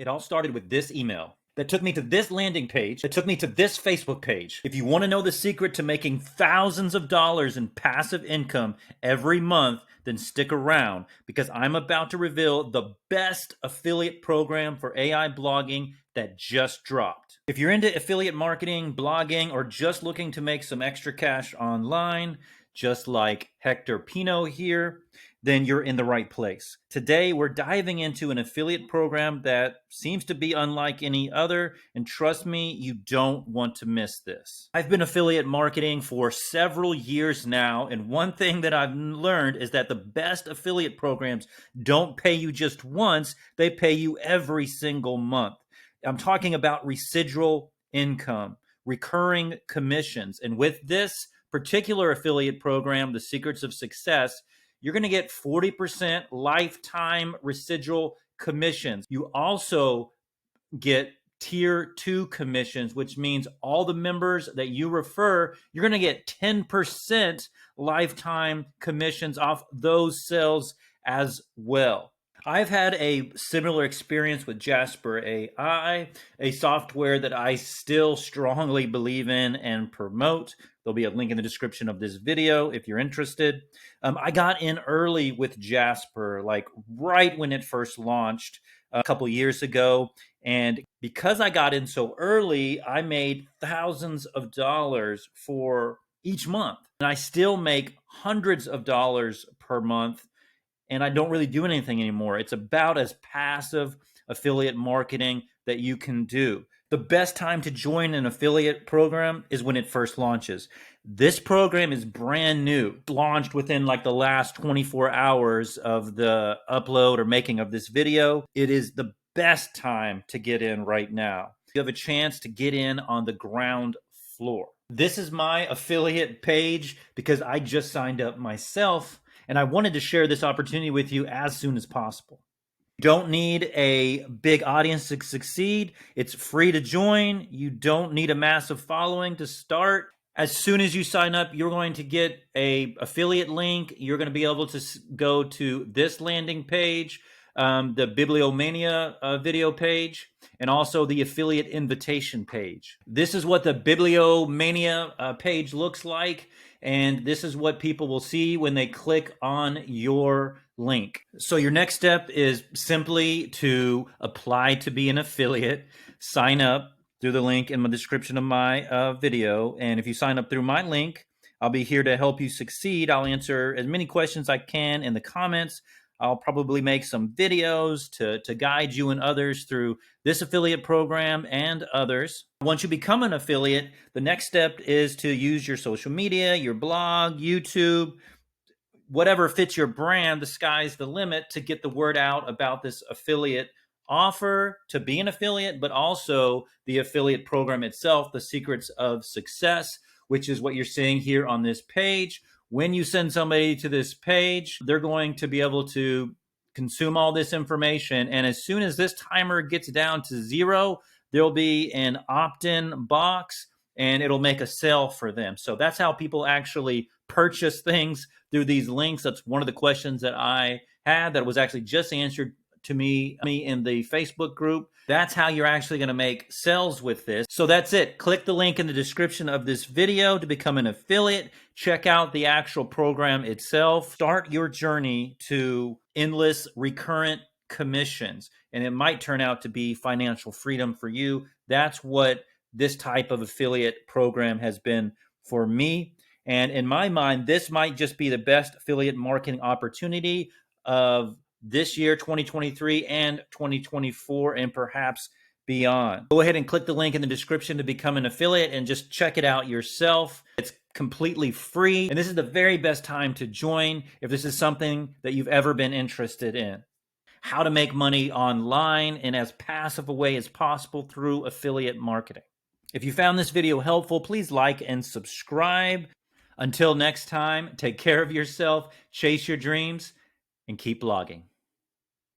It all started with this email that took me to this landing page, that took me to this Facebook page. If you want to know the secret to making thousands of dollars in passive income every month, then stick around because I'm about to reveal the best affiliate program for AI blogging that just dropped. If you're into affiliate marketing, blogging, or just looking to make some extra cash online, just like Hector Pino here, then you're in the right place. Today, we're diving into an affiliate program that seems to be unlike any other, and trust me, you don't want to miss this. I've been affiliate marketing for several years now, and one thing that I've learned is that the best affiliate programs don't pay you just once, they pay you every single month. I'm talking about residual income, recurring commissions, and with this particular affiliate program, The Secrets of Success, you're going to get 40% lifetime residual commissions. You also get tier 2 commissions, which means all the members that you refer, you're going to get 10% lifetime commissions off those sales as well. I've had a similar experience with Jasper AI, a software that I still strongly believe in and promote. There'll be a link in the description of this video if you're interested. I got in early with Jasper, like right when it first launched a couple years ago. And because I got in so early, I made thousands of dollars for each month. And I still make hundreds of dollars per month. And I don't really do anything anymore. It's about as passive affiliate marketing that you can do. The best time to join an affiliate program is when it first launches. This program is brand new, launched within like the last 24 hours of the upload or making of this video. It is the best time to get in right now. You have a chance to get in on the ground floor. This is my affiliate page because I just signed up myself, and I wanted to share this opportunity with you as soon as possible. You don't need a big audience to succeed. It's free to join. You don't need a massive following to start. As soon as you sign up, you're going to get an affiliate link. You're going to be able to go to this landing page, the Bibliomania video page, and also the affiliate invitation page. This is what the Bibliomania page looks like, and this is what people will see when they click on your link. So your next step is simply to apply to be an affiliate, sign up through the link in the description of my video, and if you sign up through my link, I'll be here to help you succeed. I'll answer as many questions I can in the comments. I'll probably make some videos to guide you and others through this affiliate program and others. Once you become an affiliate, the next step is to use your social media, your blog, YouTube, whatever fits your brand. The sky's the limit to get the word out about this affiliate offer to be an affiliate, but also the affiliate program itself, The Secrets of Success, which is what you're seeing here on this page. When you send somebody to this page, they're going to be able to consume all this information. And as soon as this timer gets down to 0, there'll be an opt-in box and it'll make a sale for them. So that's how people actually purchase things, through these links. That's one of the questions that I had that was actually just answered to me in the Facebook group. That's how you're actually going to make sales with this. So that's it. Click the link in the description of this video to become an affiliate. Check out the actual program itself. Start your journey to endless recurrent commissions, and it might turn out to be financial freedom for you. That's what this type of affiliate program has been for me. And in my mind, this might just be the best affiliate marketing opportunity of this year, 2023 and 2024, and perhaps beyond. Go ahead and click the link in the description to become an affiliate and just check it out yourself. It's completely free, and this is the very best time to join if this is something that you've ever been interested in. How to make money online in as passive a way as possible through affiliate marketing. If you found this video helpful, please like and subscribe. Until next time, take care of yourself, chase your dreams, and keep blogging.